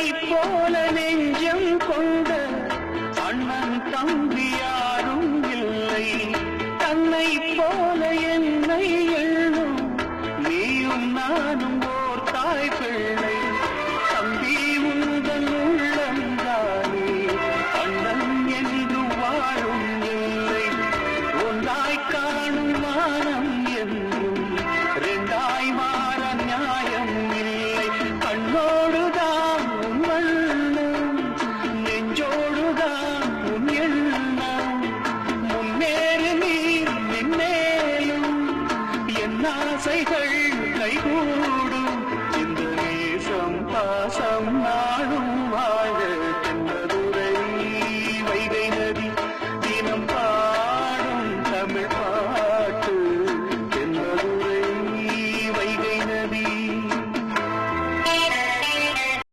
தன்னை போல நெஞ்சம் கொண்ட அண்ணன் தம்பி யாரும் இல்லை. தன்னை போல என்னை எண்ணும் நீயும் நானும் ஓர் தாய் பிள்ளை. தம்பி உந்தன் உள்ளந்தானே அண்ணன் என்று வாழும் இல்லை. ஒன்றாய் காணும் வானம் என்றும் ரெண்டாய் மாற நியாயம் இல்லை. கண்ணோடுதான் உன் வண்ணம், நெஞ்சோடுதான் உன் எண்ணம். முன்னேறு நீ நின்னேலும் என் ஆசைகள் கைகூடும். இந்த நேசம் பாசம் நாளும்